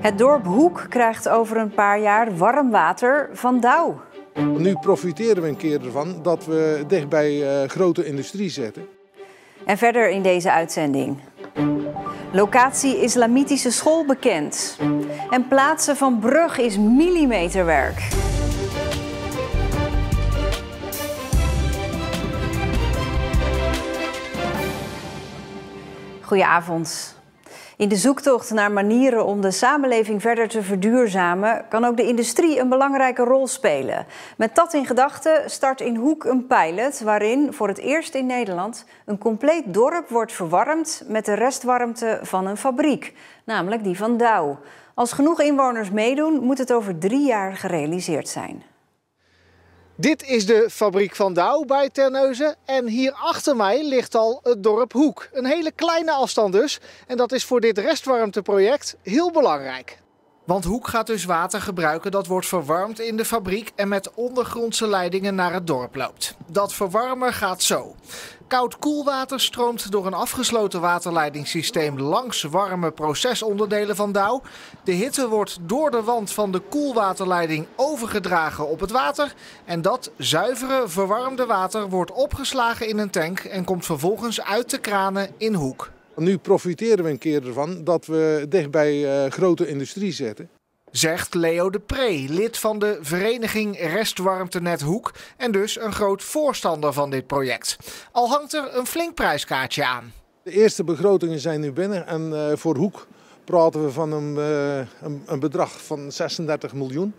Het dorp Hoek krijgt over een paar jaar warm water van Douw. Nu profiteren we een keer ervan dat we dicht bij grote industrie zitten. En verder in deze uitzending. Locatie Islamitische School bekend. En plaatsen van brug is millimeterwerk. Goedenavond. In de zoektocht naar manieren om de samenleving verder te verduurzamen, kan ook de industrie een belangrijke rol spelen. Met dat in gedachten start in Hoek een pilot waarin voor het eerst in Nederland een compleet dorp wordt verwarmd met de restwarmte van een fabriek, namelijk die van Douw. Als genoeg inwoners meedoen, moet het over 3 jaar gerealiseerd zijn. Dit is de fabriek van Douw bij Terneuzen en hier achter mij ligt al het dorp Hoek. Een hele kleine afstand dus en dat is voor dit restwarmteproject heel belangrijk. Want Hoek gaat dus water gebruiken dat wordt verwarmd in de fabriek en met ondergrondse leidingen naar het dorp loopt. Dat verwarmen gaat zo. Koud koelwater stroomt door een afgesloten waterleidingssysteem langs warme procesonderdelen van Douw. De hitte wordt door de wand van de koelwaterleiding overgedragen op het water. En dat zuivere, verwarmde water wordt opgeslagen in een tank en komt vervolgens uit de kranen in Hoek. Nu profiteren we een keer ervan dat we dicht bij grote industrie zitten. Zegt Leo de Pre, lid van de vereniging Restwarmtenet Hoek en dus een groot voorstander van dit project. Al hangt er een flink prijskaartje aan. De eerste begrotingen zijn nu binnen en voor Hoek praten we van een bedrag van 36 miljoen.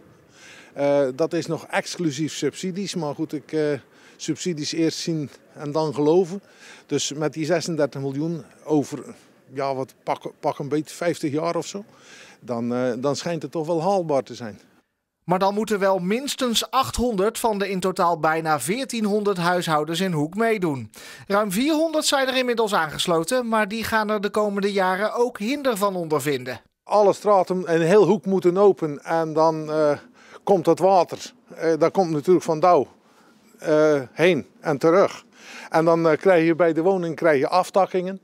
Dat is nog exclusief subsidies, maar goed, subsidies eerst zien en dan geloven. Dus met die 36 miljoen over, ja, pak een beetje 50 jaar of zo. Dan schijnt het toch wel haalbaar te zijn. Maar dan moeten wel minstens 800 van de in totaal bijna 1400 huishoudens in Hoek meedoen. Ruim 400 zijn er inmiddels aangesloten, maar die gaan er de komende jaren ook hinder van ondervinden. Alle straten en heel Hoek moeten open en dan komt het water. Dat komt natuurlijk van Douw heen en terug. En dan krijg je bij de woning aftakkingen.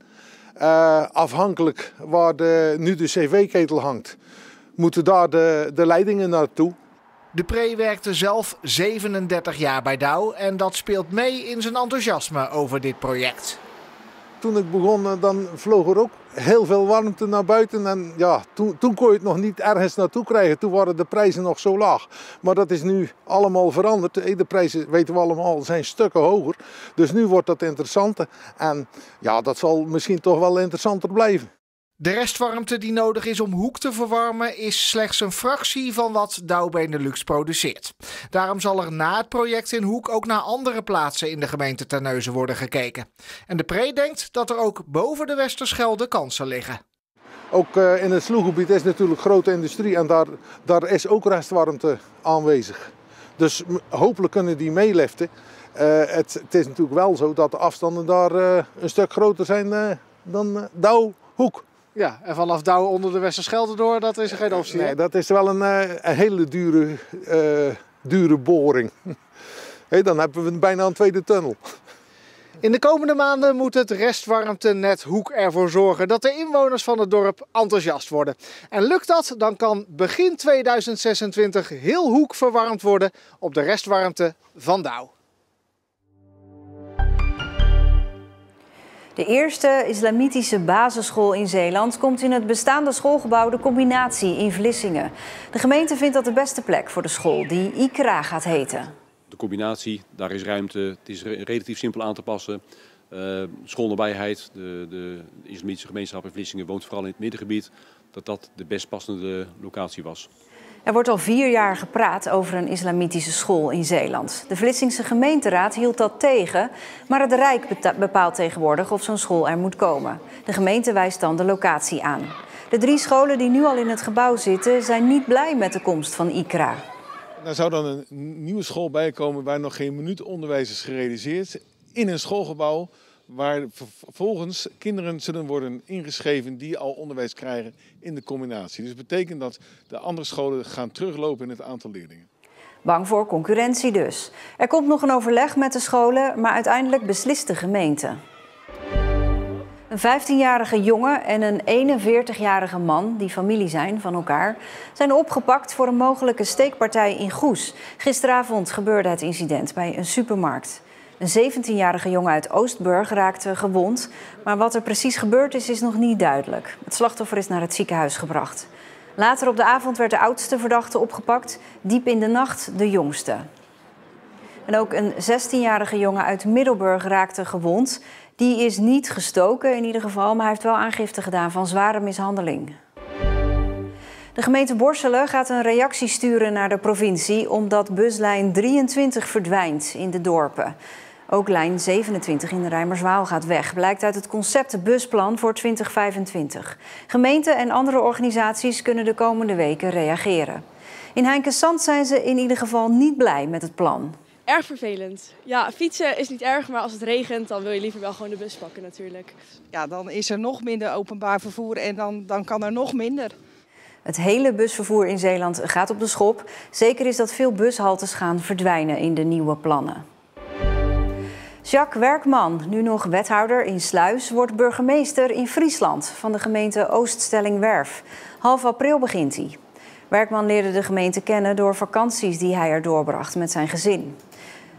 Afhankelijk waar nu de cv-ketel hangt, moeten daar de leidingen naartoe. De Pre werkte zelf 37 jaar bij Douw en dat speelt mee in zijn enthousiasme over dit project. Toen ik begon, dan vloog er ook heel veel warmte naar buiten. En ja, toen kon je het nog niet ergens naartoe krijgen. Toen waren de prijzen nog zo laag. Maar dat is nu allemaal veranderd. De prijzen, weten we allemaal, zijn stukken hoger. Dus nu wordt dat interessanter. En ja, dat zal misschien toch wel interessanter blijven. De restwarmte die nodig is om Hoek te verwarmen is slechts een fractie van wat Douw Benelux produceert. Daarom zal er na het project in Hoek ook naar andere plaatsen in de gemeente Terneuzen worden gekeken. En de Pre denkt dat er ook boven de Westerschelde kansen liggen. Ook in het Sloeggebied is natuurlijk grote industrie en daar is ook restwarmte aanwezig. Dus hopelijk kunnen die meeliften. Het is natuurlijk wel zo dat de afstanden daar een stuk groter zijn dan Douw Hoek. Ja, en vanaf Douw onder de Westerschelde door, dat is geen optie. Nee, dat is wel een hele dure boring. Dan hebben we bijna een tweede tunnel. In de komende maanden moet het restwarmtenet Hoek ervoor zorgen dat de inwoners van het dorp enthousiast worden. En lukt dat, dan kan begin 2026 heel Hoek verwarmd worden op de restwarmte van Douw. De eerste islamitische basisschool in Zeeland komt in het bestaande schoolgebouw De Combinatie in Vlissingen. De gemeente vindt dat de beste plek voor de school, die ICRA gaat heten. De Combinatie, daar is ruimte, het is relatief simpel aan te passen. Schoolnabijheid, de islamitische gemeenschap in Vlissingen woont vooral in het middengebied. Dat de best passende locatie was. Er wordt al 4 jaar gepraat over een islamitische school in Zeeland. De Vlissingse gemeenteraad hield dat tegen, maar het Rijk bepaalt tegenwoordig of zo'n school er moet komen. De gemeente wijst dan de locatie aan. De 3 scholen die nu al in het gebouw zitten zijn niet blij met de komst van ICRA. Er zou dan een nieuwe school bijkomen waar nog geen minuut onderwijs is gerealiseerd. In een schoolgebouw waar vervolgens kinderen zullen worden ingeschreven die al onderwijs krijgen in de combinatie. Dus dat betekent dat de andere scholen gaan teruglopen in het aantal leerlingen. Bang voor concurrentie dus. Er komt nog een overleg met de scholen, maar uiteindelijk beslist de gemeente. Een 15-jarige jongen en een 41-jarige man, die familie zijn van elkaar, zijn opgepakt voor een mogelijke steekpartij in Goes. Gisteravond gebeurde het incident bij een supermarkt. Een 17-jarige jongen uit Oostburg raakte gewond, maar wat er precies gebeurd is nog niet duidelijk. Het slachtoffer is naar het ziekenhuis gebracht. Later op de avond werd de oudste verdachte opgepakt, diep in de nacht de jongste. En ook een 16-jarige jongen uit Middelburg raakte gewond. Die is niet gestoken in ieder geval, maar hij heeft wel aangifte gedaan van zware mishandeling. De gemeente Borselen gaat een reactie sturen naar de provincie omdat buslijn 23 verdwijnt in de dorpen. Ook lijn 27 in de Rijmerswaal gaat weg, blijkt uit het conceptbusplan voor 2025. Gemeenten en andere organisaties kunnen de komende weken reageren. In Heinkensand zijn ze in ieder geval niet blij met het plan. Erg vervelend. Ja, fietsen is niet erg, maar als het regent dan wil je liever wel gewoon de bus pakken natuurlijk. Ja, dan is er nog minder openbaar vervoer en dan kan er nog minder. Het hele busvervoer in Zeeland gaat op de schop. Zeker is dat veel bushaltes gaan verdwijnen in de nieuwe plannen. Jacques Werkman, nu nog wethouder in Sluis, wordt burgemeester in Friesland van de gemeente Ooststellingwerf. Half april begint hij. Werkman leerde de gemeente kennen door vakanties die hij er doorbracht met zijn gezin.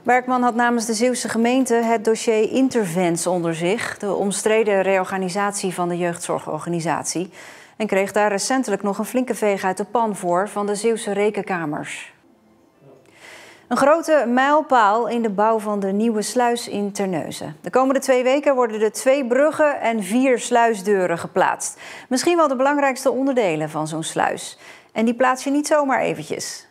Werkman had namens de Zeeuwse gemeente het dossier Intervents onder zich, de omstreden reorganisatie van de jeugdzorgorganisatie, en kreeg daar recentelijk nog een flinke veeg uit de pan voor van de Zeeuwse rekenkamers. Een grote mijlpaal in de bouw van de nieuwe sluis in Terneuzen. De komende 2 weken worden er 2 bruggen en 4 sluisdeuren geplaatst. Misschien wel de belangrijkste onderdelen van zo'n sluis. En die plaats je niet zomaar eventjes.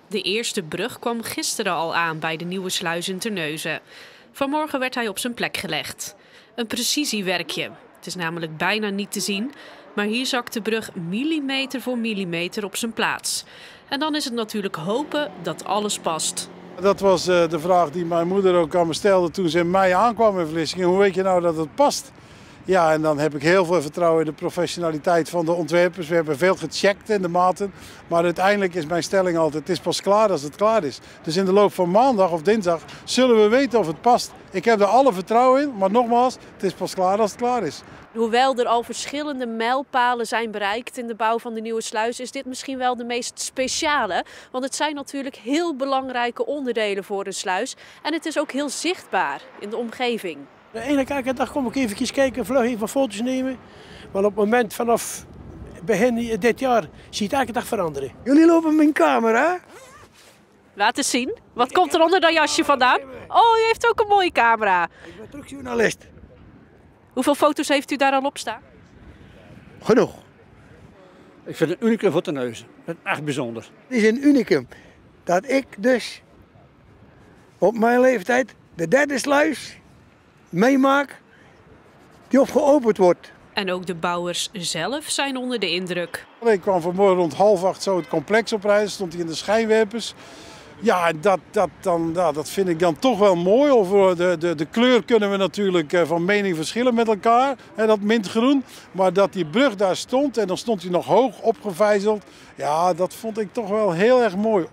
De eerste brug kwam gisteren al aan bij de nieuwe sluis in Terneuzen. Vanmorgen werd hij op zijn plek gelegd. Een precisiewerkje. Het is namelijk bijna niet te zien, maar hier zakt de brug millimeter voor millimeter op zijn plaats. En dan is het natuurlijk hopen dat alles past. Dat was de vraag die mijn moeder ook aan me stelde toen ze in mei aankwam in Vlissingen. Hoe weet je nou dat het past? Ja, en dan heb ik heel veel vertrouwen in de professionaliteit van de ontwerpers. We hebben veel gecheckt in de maten. Maar uiteindelijk is mijn stelling altijd, het is pas klaar als het klaar is. Dus in de loop van maandag of dinsdag zullen we weten of het past. Ik heb er alle vertrouwen in, maar nogmaals, het is pas klaar als het klaar is. Hoewel er al verschillende mijlpalen zijn bereikt in de bouw van de nieuwe sluis, is dit misschien wel de meest speciale. Want het zijn natuurlijk heel belangrijke onderdelen voor een sluis. En het is ook heel zichtbaar in de omgeving. Elke dag kom ik even kijken, vlug even foto's nemen. Maar op het moment vanaf begin dit jaar zie je het elke dag veranderen. Jullie lopen mijn camera. Laat eens zien. Wat komt er onder dat jasje vandaan? Oh, u heeft ook een mooie camera. Ik ben truckjournalist. Hoeveel foto's heeft u daar al op staan? Genoeg. Ik vind het een unicum voor Terneuzen. Dat is echt bijzonder. Het is een unicum dat ik dus op mijn leeftijd de 3e sluis meemaak die opgeopend wordt. En ook de bouwers zelf zijn onder de indruk. Ik kwam vanmorgen rond 7:30 zo het complex oprijden, stond hij in de schijnwerpers. Ja, dat vind ik dan toch wel mooi. Over de kleur kunnen we natuurlijk van mening verschillen met elkaar, hè, dat mintgroen. Maar dat die brug daar stond en dan stond hij nog hoog opgevijzeld. Ja, dat vond ik toch wel heel erg mooi.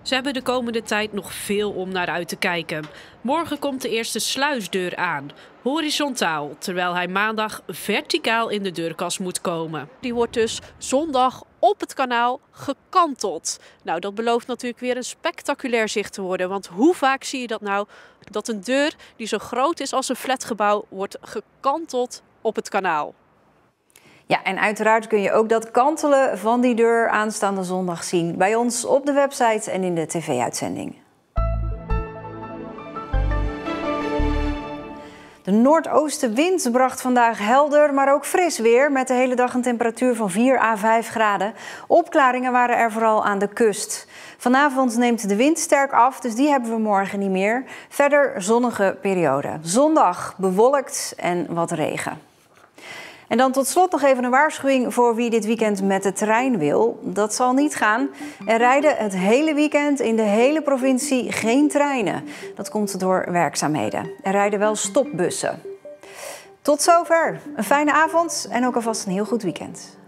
Ze hebben de komende tijd nog veel om naar uit te kijken. Morgen komt de eerste sluisdeur aan, horizontaal, terwijl hij maandag verticaal in de deurkas moet komen. Die wordt dus zondag op het kanaal gekanteld. Nou, dat belooft natuurlijk weer een spectaculair zicht te worden, want hoe vaak zie je dat nou, dat een deur die zo groot is als een flatgebouw wordt gekanteld op het kanaal. Ja, en uiteraard kun je ook dat kantelen van die deur aanstaande zondag zien bij ons op de website en in de tv-uitzending. De noordoostenwind bracht vandaag helder, maar ook fris weer met de hele dag een temperatuur van 4 à 5 graden. Opklaringen waren er vooral aan de kust. Vanavond neemt de wind sterk af, dus die hebben we morgen niet meer. Verder zonnige periode. Zondag bewolkt en wat regen. En dan tot slot nog even een waarschuwing voor wie dit weekend met de trein wil. Dat zal niet gaan. Er rijden het hele weekend in de hele provincie geen treinen. Dat komt door werkzaamheden. Er rijden wel stopbussen. Tot zover. Een fijne avond en ook alvast een heel goed weekend.